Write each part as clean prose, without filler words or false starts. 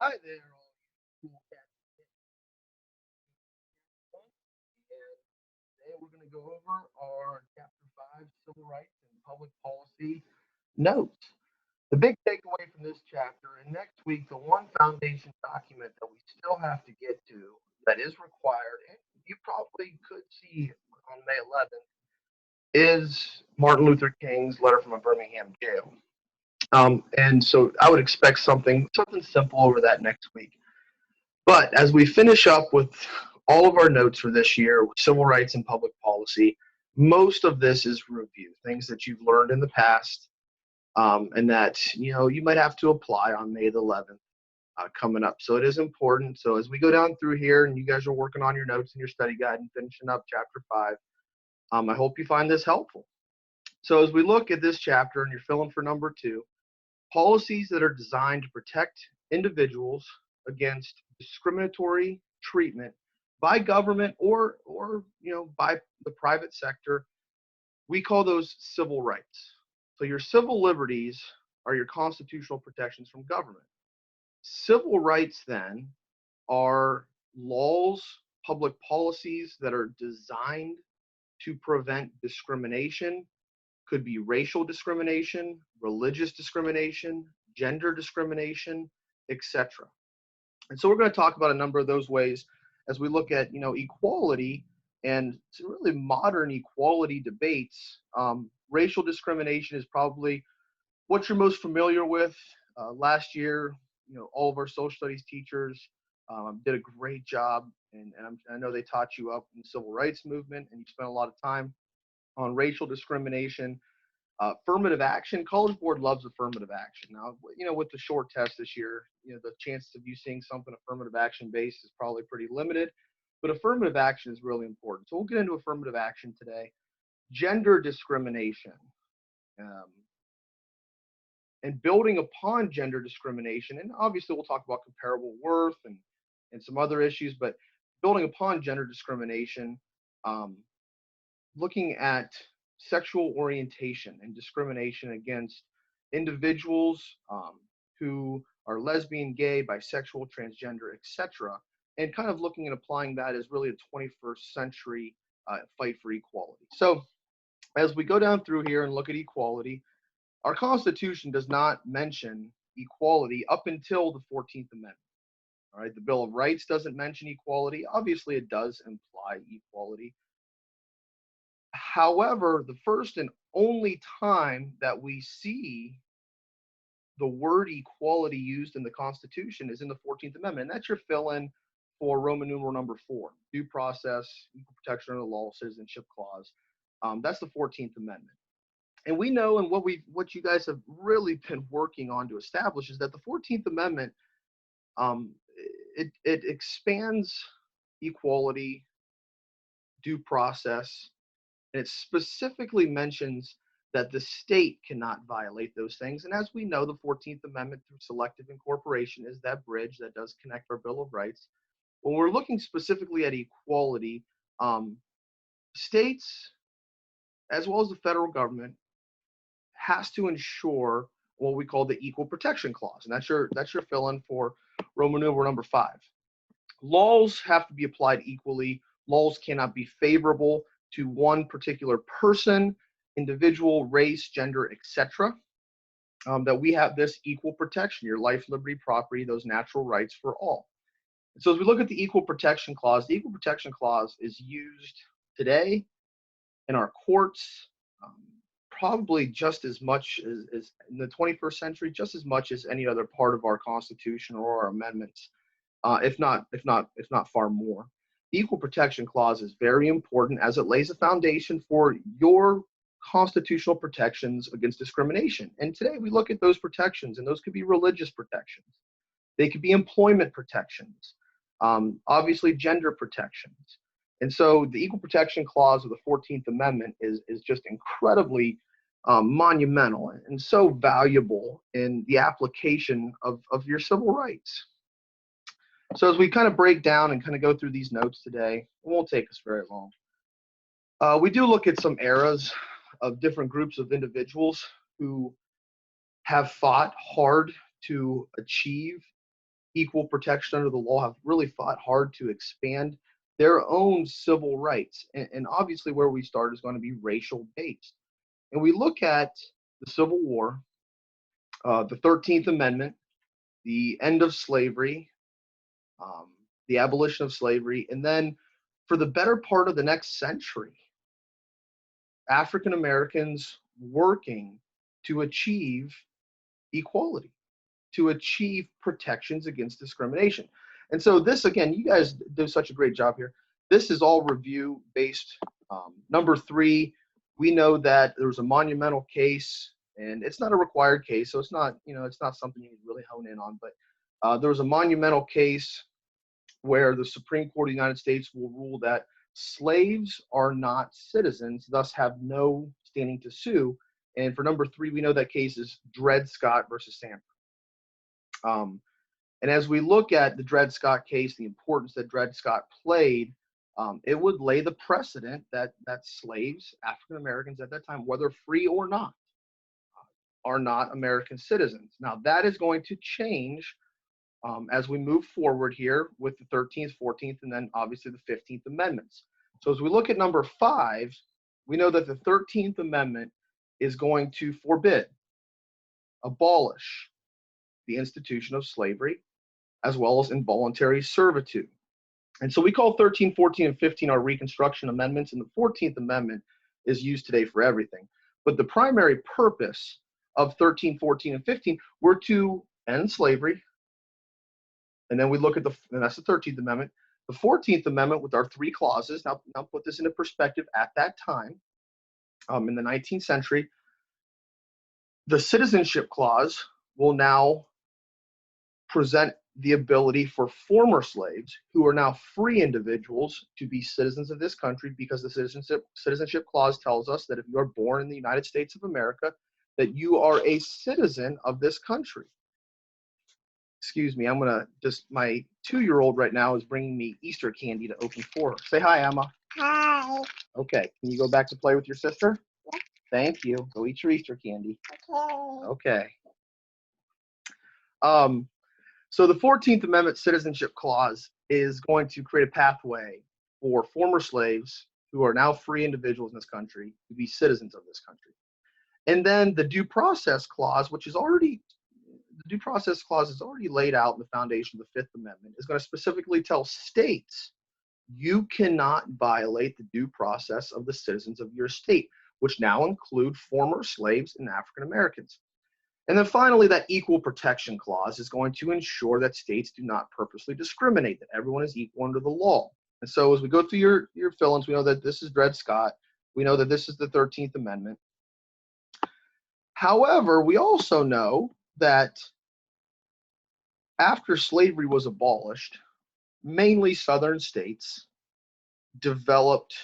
Hi there, all you cool cats and today we're going to go over our Chapter 5 Civil Rights and Public Policy notes. The big takeaway from this chapter, and next week, the one foundation document that we still have to get to that is required, and you probably could see on May 11th, is Martin Luther King's letter from a Birmingham jail. And so I would expect something simple over that next week. But as we finish up with all of our notes for this year, civil rights and public policy, most of this is review, things that you've learned in the past, and that you might have to apply on May the 11th coming up. So it is important. So as we go down through here, and you guys are working on your notes and your study guide and finishing up Chapter 5, I hope you find this helpful. So as we look at this chapter, and you're filling for number 2, policies that are designed to protect individuals against discriminatory treatment by government or by the private sector, we call those civil rights. So your civil liberties are your constitutional protections from government. Civil rights then are laws, public policies that are designed to prevent discrimination. Could be racial discrimination, religious discrimination, gender discrimination, etc. And so we're going to talk about a number of those ways as we look at equality and some really modern equality debates. Racial discrimination is probably what you're most familiar with. Last year, all of our social studies teachers did a great job, and I know they taught you up in the civil rights movement, and you spent a lot of time on racial discrimination. Affirmative action, College Board loves affirmative action. Now, with the short test this year, the chances of you seeing something affirmative action based is probably pretty limited, but affirmative action is really important. So we'll get into affirmative action today. Gender discrimination, and building upon gender discrimination, and obviously we'll talk about comparable worth and some other issues, but building upon gender discrimination, looking at sexual orientation and discrimination against individuals who are lesbian, gay, bisexual, transgender, etc., and kind of looking and applying that as really a 21st century fight for equality. So as we go down through here and look at equality, our Constitution does not mention equality up until the 14th Amendment. All right, the Bill of Rights doesn't mention equality. Obviously, it does imply equality. However, the first and only time that we see the word equality used in the Constitution is in the 14th Amendment, and that's your fill-in for Roman numeral number 4, due process, equal protection under the law, citizenship clause. That's the 14th Amendment. And we know, and what you guys have really been working on to establish is that the 14th Amendment, it expands equality, due process, and it specifically mentions that the state cannot violate those things. And as we know, the 14th Amendment through selective incorporation is that bridge that does connect our Bill of Rights. When we're looking specifically at equality, states, as well as the federal government, has to ensure what we call the Equal Protection Clause. And that's your fill-in for Roman numeral number 5. Laws have to be applied equally. Laws cannot be favorable to one particular person, individual, race, gender, etc. That we have this equal protection, your life, liberty, property, those natural rights for all. And so as we look at the Equal Protection Clause, the Equal Protection Clause is used today in our courts, probably just as much as in the 21st century, just as much as any other part of our Constitution or our amendments, if not far more. The Equal Protection Clause is very important as it lays a foundation for your constitutional protections against discrimination. And today we look at those protections, and those could be religious protections. They could be employment protections, obviously gender protections. And so the Equal Protection Clause of the 14th Amendment is just incredibly monumental and so valuable in the application of your civil rights. So as we kind of break down and kind of go through these notes today, it won't take us very long. We do look at some eras of different groups of individuals who have fought hard to achieve equal protection under the law have really fought hard to expand their own civil rights. And obviously, where we start is going to be racial based. And we look at the Civil War, the 13th Amendment, the end of slavery, um, the abolition of slavery, and then for the better part of the next century, African Americans working to achieve equality, to achieve protections against discrimination. And so this, again, you guys do such a great job here. This is all review based. Number 3, we know that there was a monumental case, and it's not a required case, so it's not, it's not something you need to really hone in on, but there was a monumental case where the Supreme Court of the United States will rule that slaves are not citizens, thus have no standing to sue. And for number 3, we know that case is Dred Scott versus Sanford. And as we look at the Dred Scott case, the importance that Dred Scott played, it would lay the precedent that slaves, African Americans at that time, whether free or not, are not American citizens. Now that is going to change as we move forward here with the 13th, 14th, and then obviously the 15th Amendments. So as we look at number 5, we know that the 13th Amendment is going to forbid, abolish the institution of slavery, as well as involuntary servitude. And so we call 13, 14, and 15 our Reconstruction Amendments, and the 14th Amendment is used today for everything. But the primary purpose of 13, 14, and 15 were to end slavery. And then we look at and that's the 13th Amendment. The 14th Amendment with our 3 clauses, now put this into perspective at that time, in the 19th century, the citizenship clause will now present the ability for former slaves who are now free individuals to be citizens of this country, because the citizenship clause tells us that if you are born in the United States of America, that you are a citizen of this country. Excuse me, my 2-year-old right now is bringing me Easter candy to open for her. Say hi, Emma. Hi. Okay, can you go back to play with your sister? Yeah. Thank you. Go eat your Easter candy. Okay. Okay. So the 14th Amendment Citizenship Clause is going to create a pathway for former slaves who are now free individuals in this country to be citizens of this country. And then the Due Process Clause, the Due Process Clause is already laid out in the foundation of the Fifth Amendment, is going to specifically tell states you cannot violate the due process of the citizens of your state, which now include former slaves and African Americans. And then finally, that Equal Protection Clause is going to ensure that states do not purposely discriminate, that everyone is equal under the law. And so as we go through your fill-ins, we know that this is Dred Scott. We know that this is the 13th Amendment. However, we also know that after slavery was abolished, mainly southern states developed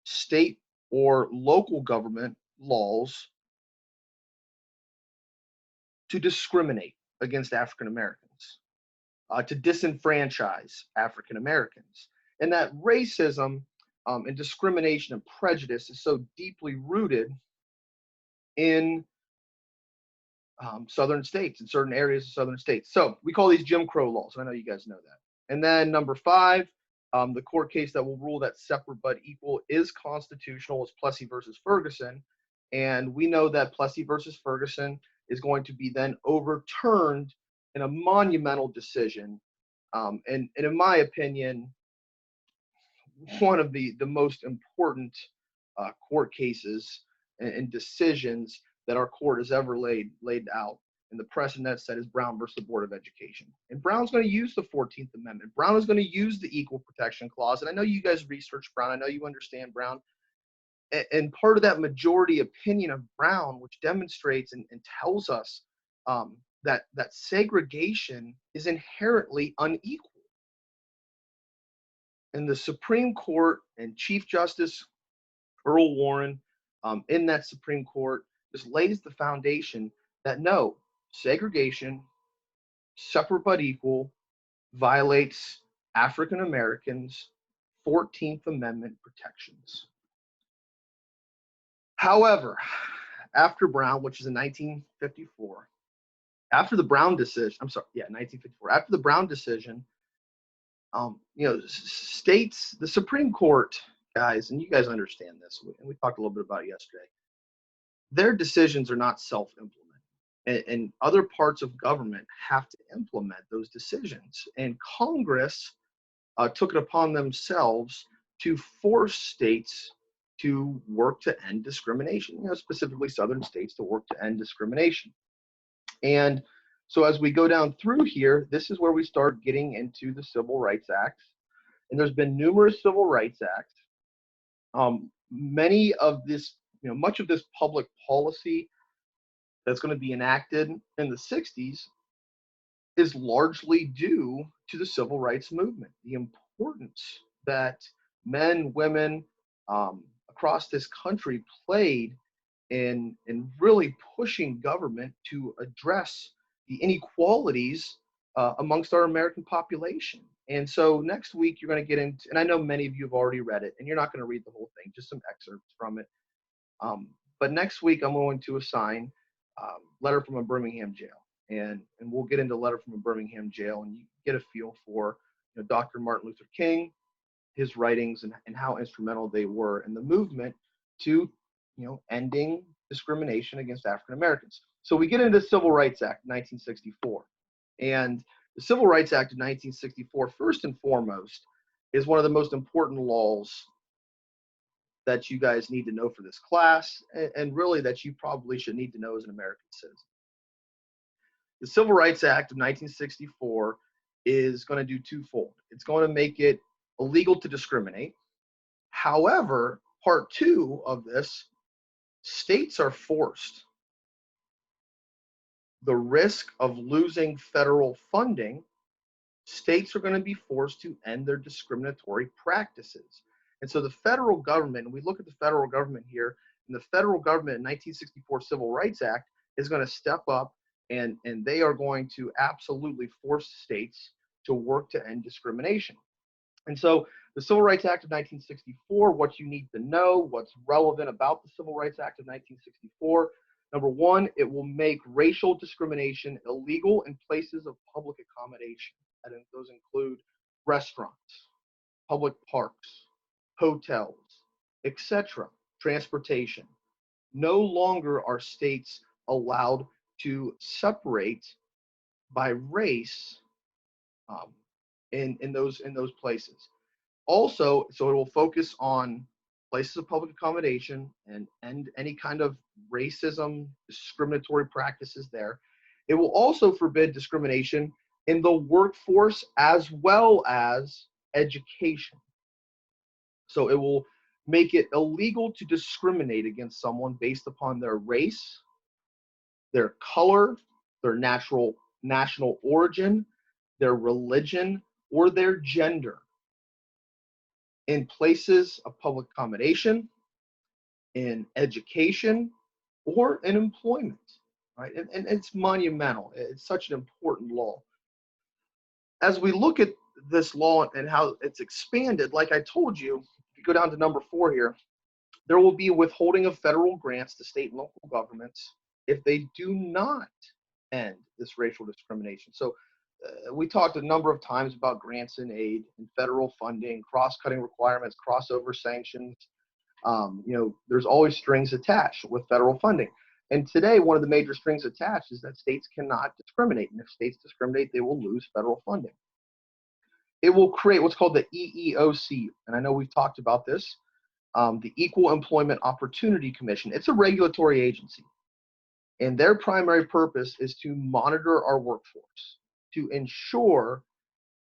state or local government laws to discriminate against African Americans, to disenfranchise African Americans. And that racism and discrimination and prejudice is so deeply rooted in southern states, in certain areas of southern states. So we call these Jim Crow laws, and I know you guys know that. And then number 5, the court case that will rule that separate but equal is constitutional is Plessy versus Ferguson. And we know that Plessy versus Ferguson is going to be then overturned in a monumental decision. And in my opinion, one of the most important court cases and decisions that our court has ever laid out. And the precedent that set is Brown versus the Board of Education. And Brown's going to use the 14th Amendment. Brown is going to use the Equal Protection Clause. And I know you guys research Brown. I know you understand Brown. And part of that majority opinion of Brown, which demonstrates and tells us that segregation is inherently unequal. And the Supreme Court and Chief Justice Earl Warren in that Supreme Court just lays the foundation that no, segregation, separate but equal, violates African Americans' 14th Amendment protections. However, after Brown, which is in 1954, After the Brown decision, I'm sorry, yeah, 1954. After the Brown decision, states, the Supreme Court, guys, and you guys understand this, and we talked a little bit about it yesterday. Their decisions are not self-implementing, and other parts of government have to implement those decisions. And Congress took it upon themselves to force states to work to end discrimination, specifically southern states to work to end discrimination. And so as we go down through here, this is where we start getting into the Civil Rights Acts. And there's been numerous Civil Rights Acts. Many of this, much of this public policy that's going to be enacted in the 60s is largely due to the civil rights movement. The importance that men, women across this country played in really pushing government to address the inequalities amongst our American population. And so next week you're going to get into, and I know many of you have already read it, and you're not going to read the whole thing, just some excerpts from it. But next week I'm going to assign Letter from a Birmingham Jail, and we'll get into Letter from a Birmingham Jail, and you get a feel for Dr. Martin Luther King, his writings, and how instrumental they were in the movement to ending discrimination against African Americans. So we get into the Civil Rights Act of 1964, and the Civil Rights Act of 1964, first and foremost, is one of the most important laws that you guys need to know for this class, and really that you probably should need to know as an American citizen. The Civil Rights Act of 1964 is going to do twofold. It's going to make it illegal to discriminate. However, part two of this, states are forced. The risk of losing federal funding, states are going to be forced to end their discriminatory practices. And so the federal government, and we look at the federal government here, and the federal government in 1964 Civil Rights Act is going to step up, and they are going to absolutely force states to work to end discrimination. And so the Civil Rights Act of 1964, what you need to know, what's relevant about the Civil Rights Act of 1964. Number one, it will make racial discrimination illegal in places of public accommodation. And those include restaurants, public parks, hotels, etc., transportation. No longer are states allowed to separate by race in those places. Also, so it will focus on places of public accommodation and any kind of racism, discriminatory practices there. It will also forbid discrimination in the workforce as well as education. So it will make it illegal to discriminate against someone based upon their race, their color, their national origin, their religion, or their gender in places of public accommodation, in education, or in employment, right? And it's monumental. It's such an important law. As we look at this law and how it's expanded, like I told you, if you go down to number 4 here, there will be a withholding of federal grants to state and local governments if they do not end this racial discrimination. So we talked a number of times about grants and aid and federal funding, cross-cutting requirements, crossover sanctions. There's always strings attached with federal funding. And today, one of the major strings attached is that states cannot discriminate. And if states discriminate, they will lose federal funding. It will create what's called the EEOC. And I know we've talked about this, the Equal Employment Opportunity Commission. It's a regulatory agency. And their primary purpose is to monitor our workforce, to ensure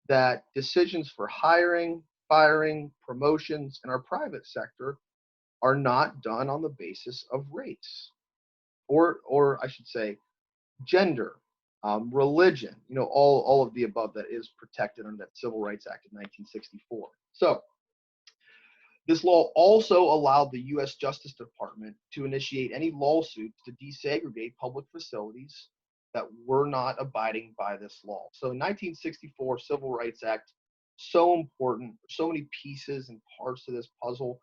that decisions for hiring, firing, promotions in our private sector are not done on the basis of race, or I should say, gender, religion, all of the above that is protected under that Civil Rights Act of 1964. So this law also allowed the U.S. Justice Department to initiate any lawsuits to desegregate public facilities that were not abiding by this law. So 1964 Civil Rights Act, so important, so many pieces and parts to this puzzle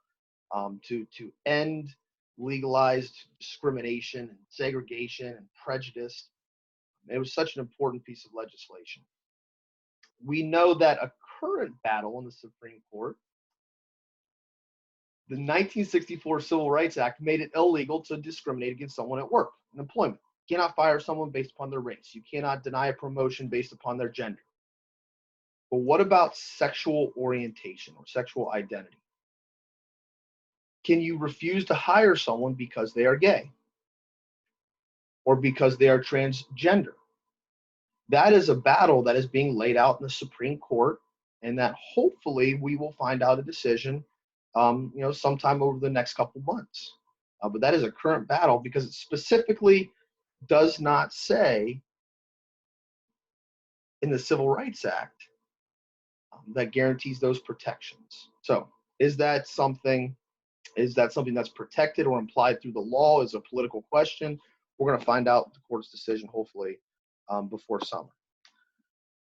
to end legalized discrimination and segregation and prejudice. It was such an important piece of legislation. We know that a current battle in the Supreme Court, the 1964 Civil Rights Act made it illegal to discriminate against someone at work and employment. You cannot fire someone based upon their race. You cannot deny a promotion based upon their gender. But what about sexual orientation or sexual identity? Can you refuse to hire someone because they are gay or because they are transgender? That is a battle that is being laid out in the Supreme Court, and that hopefully we will find out a decision, sometime over the next couple months. But that is a current battle because it specifically does not say in the Civil Rights Act that guarantees those protections. So, is that something that's protected or implied through the law? Is a political question. We're going to find out the court's decision hopefully before summer.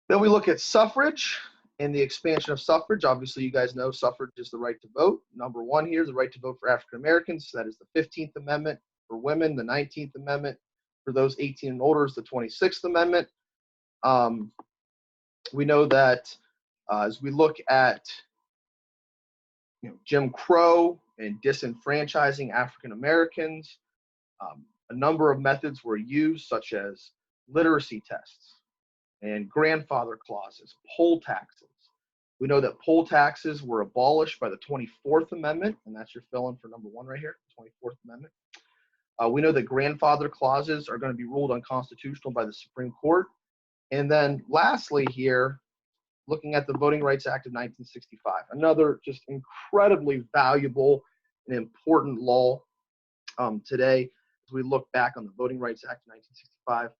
Then we look at suffrage and the expansion of suffrage. Obviously, you guys know suffrage is the right to vote. Number one here, the right to vote for African Americans. That is the 15th Amendment. For women, the 19th Amendment. For those 18 and older, is the 26th Amendment. We know that as we look at Jim Crow and disenfranchising African Americans, a number of methods were used, such as literacy tests and grandfather clauses, poll taxes. We know that poll taxes were abolished by the 24th Amendment, and that's your fill-in for number one right here, 24th Amendment. We know that grandfather clauses are going to be ruled unconstitutional by the Supreme Court. And then lastly here, looking at the Voting Rights Act of 1965, another just incredibly valuable and important law today as we look back on the Voting Rights Act of 1965.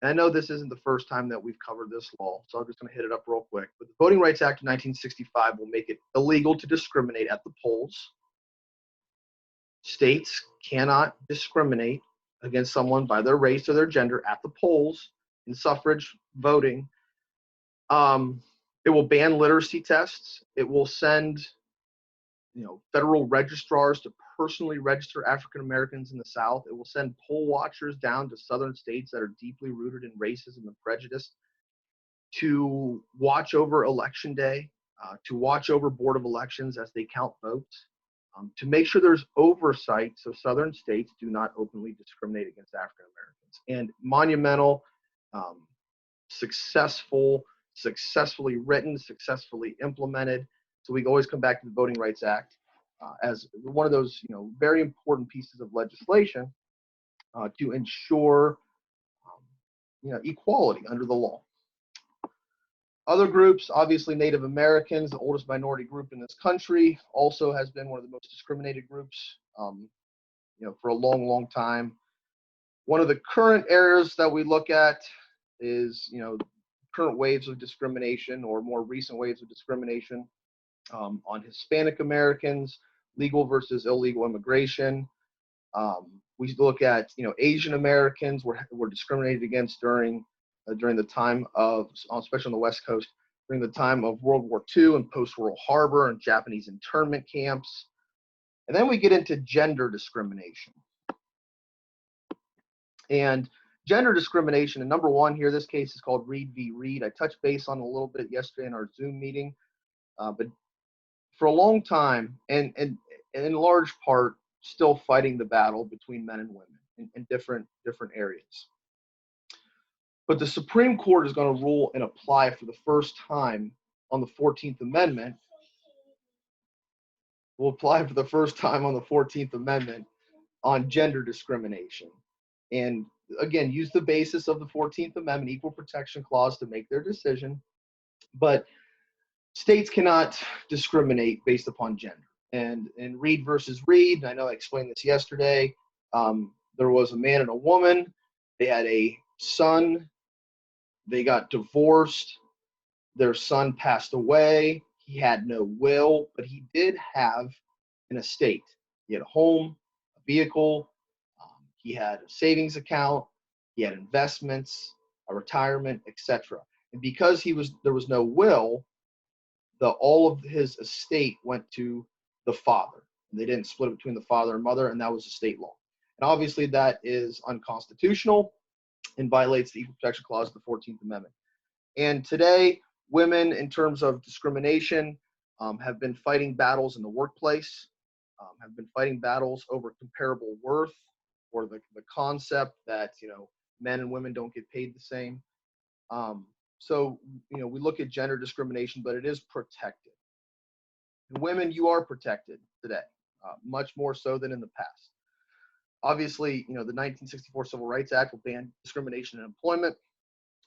And I know this isn't the first time that we've covered this law, so I'm just going to hit it up real quick. But the Voting Rights Act of 1965 will make it illegal to discriminate at the polls. States cannot discriminate against someone by their race or their gender at the polls in suffrage voting. It will ban literacy tests. It will send, federal registrars to personally register African Americans in the South. It will send poll watchers down to southern states that are deeply rooted in racism and prejudice to watch over Election Day, to watch over Board of Elections as they count votes, to make sure there's oversight so southern states do not openly discriminate against African Americans. And monumental, successfully written, successfully implemented. So we always come back to the Voting Rights Act as one of those, very important pieces of legislation to ensure, equality under the law. Other groups, obviously Native Americans, the oldest minority group in this country, also has been one of the most discriminated groups, for a long, long time. One of the current areas that we look at is, current waves of discrimination or more recent waves of discrimination on Hispanic Americans, legal versus illegal immigration. We look at, Asian Americans were discriminated against during the time of, especially on the West Coast, during the time of World War II and post-Pearl Harbor and Japanese internment camps. And then we get into gender discrimination. And gender discrimination, and number one here, this case is called Reed v. Reed. I touched base on it a little bit yesterday in our Zoom meeting, but for a long time, and in large part, still fighting the battle between men and women in different areas. But the Supreme Court is going to rule and apply for the first time on the 14th Amendment. Will apply for the first time on the 14th Amendment on gender discrimination. And again, use the basis of the 14th Amendment Equal Protection Clause to make their decision. But states cannot discriminate based upon gender. And in Reed versus Reed, I know I explained this yesterday, there was a man and a woman. They had a son. They got divorced. Their son passed away. He had no will, but he did have an estate. He had a home, a vehicle. He had a savings account. He had investments, a retirement, etc. And because there was no will, all of his estate went to the father. They didn't split it between the father and mother, and that was a state law. And obviously that is unconstitutional. and violates the Equal Protection Clause of the 14th Amendment. And today, women, in terms of discrimination, have been fighting battles in the workplace, have been fighting battles over comparable worth, or the concept that, men and women don't get paid the same. So, we look at gender discrimination, but it is protected. And women, you are protected today, much more so than in the past. Obviously, the 1964 Civil Rights Act will ban discrimination in employment,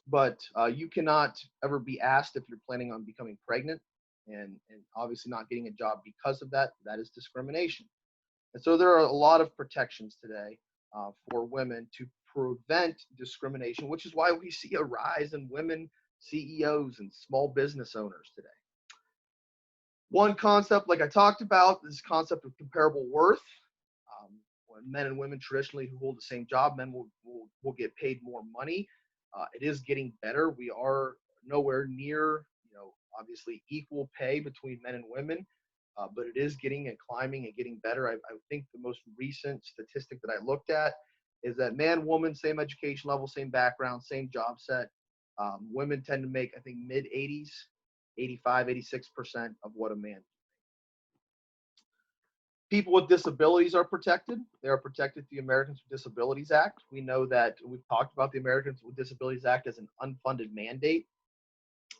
but you cannot ever be asked if you're planning on becoming pregnant, and obviously not getting a job because of that. That is discrimination. And so there are a lot of protections today for women to prevent discrimination, which is why we see a rise in women CEOs and small business owners today. One concept, like I talked about, this concept of comparable worth. When men and women traditionally who hold the same job, men will get paid more money. It is getting better. We are nowhere near, obviously equal pay between men and women, but it is getting and climbing and getting better. I think the most recent statistic that I looked at is that man, woman, same education level, same background, same job set. Women tend to make, I think, mid 80s, 85, 86% of what a man. People with disabilities are protected. They are protected through the Americans with Disabilities Act. We know that we've talked about the Americans with Disabilities Act as an unfunded mandate.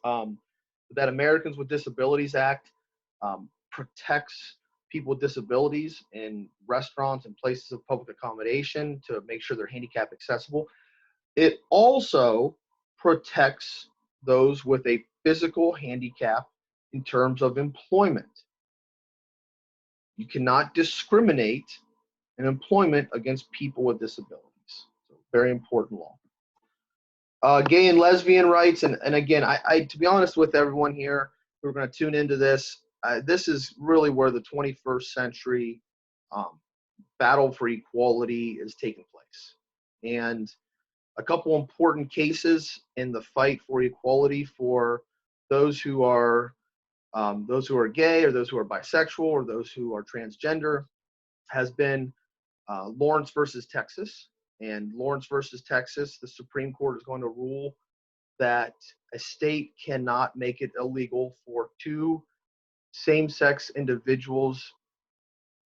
That Americans with Disabilities Act protects people with disabilities in restaurants and places of public accommodation to make sure they're handicap accessible. It also protects those with a physical handicap in terms of employment. You cannot discriminate in employment against people with disabilities. So very important law. Gay and lesbian rights, and again, I to be honest with everyone here who are going to tune into this, this is really where the 21st century battle for equality is taking place. And a couple important cases in the fight for equality for those who are gay, or those who are bisexual, or those who are transgender, has been Lawrence versus Texas. And Lawrence versus Texas, the Supreme Court is going to rule that a state cannot make it illegal for two same-sex individuals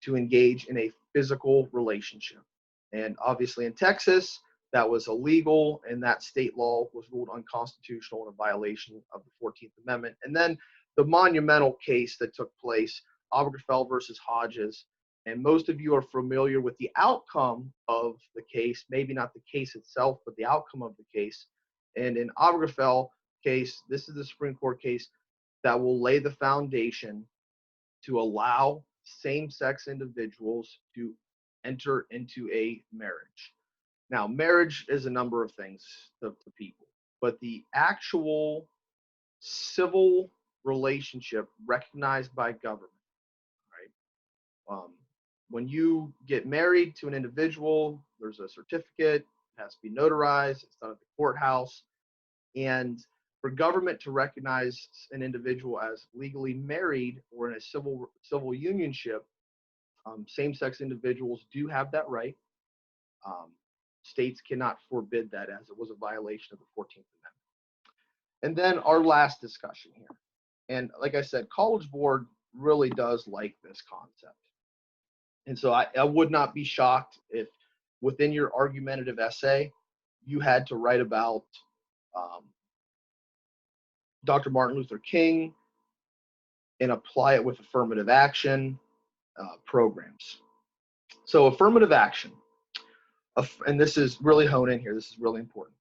to engage in a physical relationship. And obviously in Texas, that was illegal, and that state law was ruled unconstitutional and a violation of the 14th Amendment. And then the monumental case that took place, Obergefell versus Hodges, and most of you are familiar with the outcome of the case, maybe not the case itself, but the outcome of the case. And in Obergefell case, this is the Supreme Court case that will lay the foundation to allow same-sex individuals to enter into a marriage. Now, marriage is a number of things to people, but the actual civil relationship recognized by government, right? When you get married to an individual, there's a certificate, it has to be notarized, it's done at the courthouse, and for government to recognize an individual as legally married or in a civil unionship, same-sex individuals do have that right. States cannot forbid that, as it was a violation of the 14th Amendment. And then our last discussion here. And like I said, College Board really does like this concept. And so I would not be shocked if within your argumentative essay, you had to write about Dr. Martin Luther King and apply it with affirmative action programs. So affirmative action, and this is really hone in here, this is really important.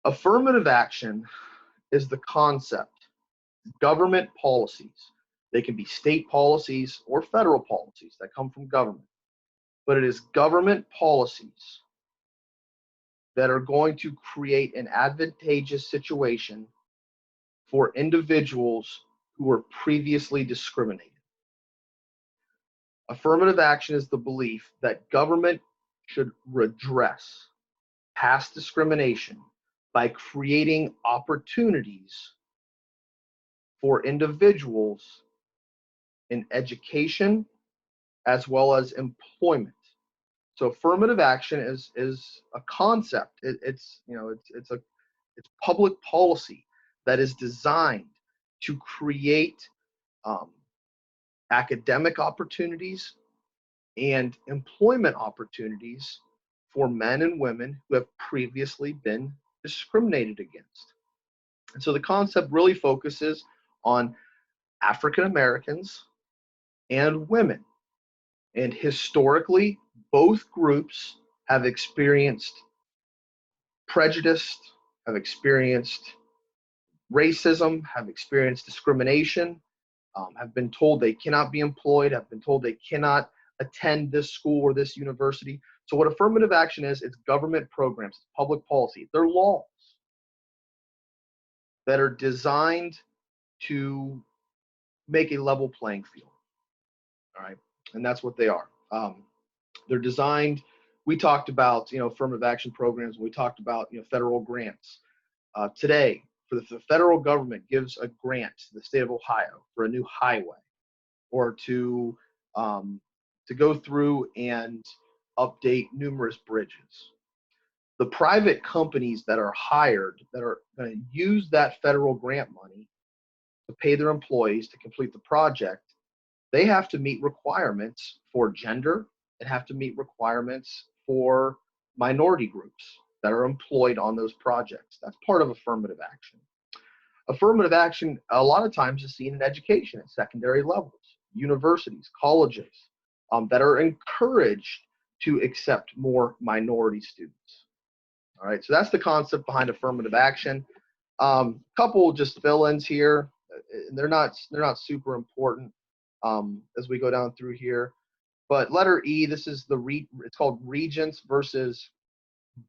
Affirmative action is the concept, government policies. They can be state policies or federal policies that come from government, but it is government policies that are going to create an advantageous situation for individuals who were previously discriminated. Affirmative action is the belief that government should redress past discrimination by creating opportunities for individuals in education as well as employment. So affirmative action is a concept. It's public policy that is designed to create um, academic opportunities and employment opportunities for men and women who have previously been discriminated against. And so the concept really focuses on African Americans and women. And historically, both groups have experienced prejudice, have experienced racism, have experienced discrimination, have been told they cannot be employed, have been told they cannot attend this school or this university. So what affirmative action is, it's government programs, it's public policy. They're laws that are designed to make a level playing field. All right. And that's what they are. They're designed. We talked about, affirmative action programs. We talked about, federal grants. Today, for the federal government gives a grant to the state of Ohio for a new highway, or to go through and update numerous bridges. The private companies that are hired that are going to use that federal grant money to pay their employees to complete the project, they have to meet requirements for gender and have to meet requirements for minority groups that are employed on those projects. That's part of affirmative action. Affirmative action, a lot of times, is seen in education at secondary levels, universities, colleges, that are encouraged to accept more minority students. All right, so that's the concept behind affirmative action. Couple just fill-ins here. They're not super important as we go down through here. But letter E, this is it's called Regents versus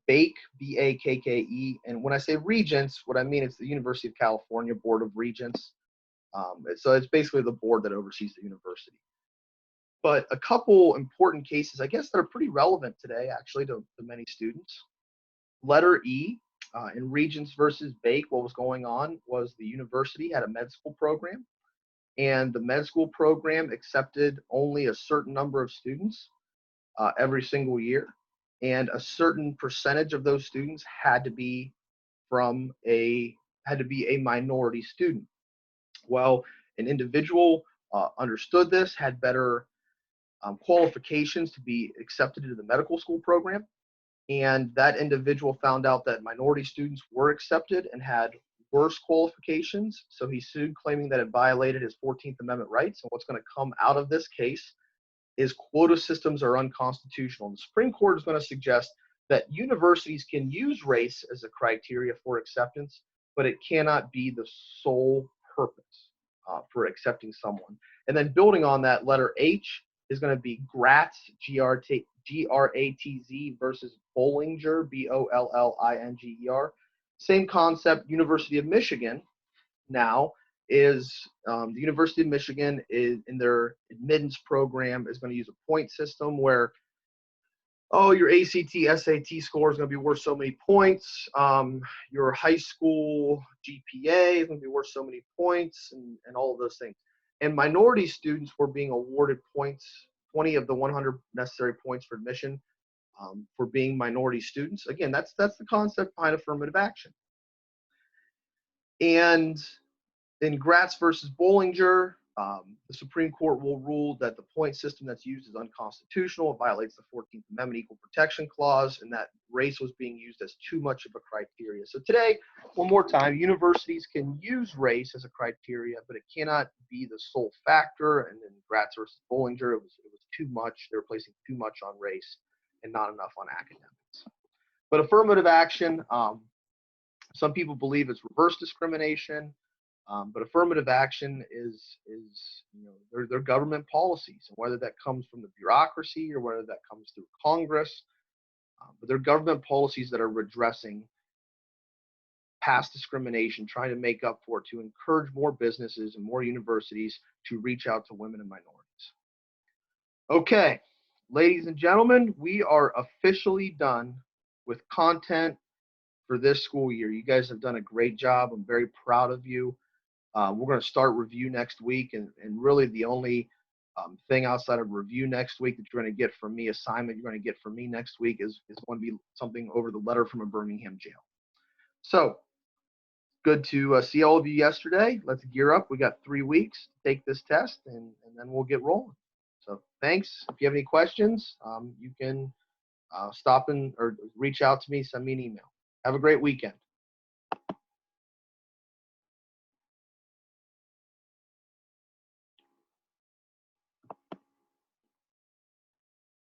Bake, Bakke. And when I say Regents, what I mean is the University of California Board of Regents. So it's basically the board that oversees the university. But a couple important cases, I guess, that are pretty relevant today, actually, to many students. Letter E, in Regents versus Bake, what was going on was the university had a med school program, and the med school program accepted only a certain number of students every single year, and a certain percentage of those students had to be a minority student. Well, an individual understood this, had better qualifications to be accepted into the medical school program, and that individual found out that minority students were accepted and had worse qualifications, so he sued, claiming that it violated his 14th Amendment rights. And what's going to come out of this case is quota systems are unconstitutional. And the Supreme Court is going to suggest that universities can use race as a criteria for acceptance, but it cannot be the sole purpose for accepting someone. And then building on that, letter H is going to be Gratz, Gratz versus Bollinger, Bollinger. Same concept. University of Michigan now is the University of Michigan is in their admittance program is going to use a point system where, your ACT, SAT score is going to be worth so many points. Your high school GPA is going to be worth so many points, and all of those things. And minority students were being awarded points, 20 of the 100 necessary points for admission, for being minority students. Again, that's the concept behind affirmative action. And in Gratz versus Bollinger, the Supreme Court will rule that the point system that's used is unconstitutional. It violates the 14th Amendment Equal Protection Clause, and that race was being used as too much of a criteria. So today, one more time, universities can use race as a criteria, but it cannot be the sole factor. And in Gratz versus Bollinger, it was too much. They were placing too much on race and not enough on academics. But affirmative action, some people believe it's reverse discrimination. But affirmative action is they're government policies, and whether that comes from the bureaucracy or whether that comes through Congress, but they're government policies that are redressing past discrimination, trying to make up for it, to encourage more businesses and more universities to reach out to women and minorities. Okay, ladies and gentlemen, we are officially done with content for this school year. You guys have done a great job. I'm very proud of you. We're going to start review next week, and really the only thing outside of review next week that you're going to get from me, assignment you're going to get from me next week is going to be something over the letter from a Birmingham jail. So good to see all of you yesterday. Let's gear up. We got 3 weeks to take this test, and then we'll get rolling. So thanks. If you have any questions, you can stop or reach out to me, send me an email. Have a great weekend.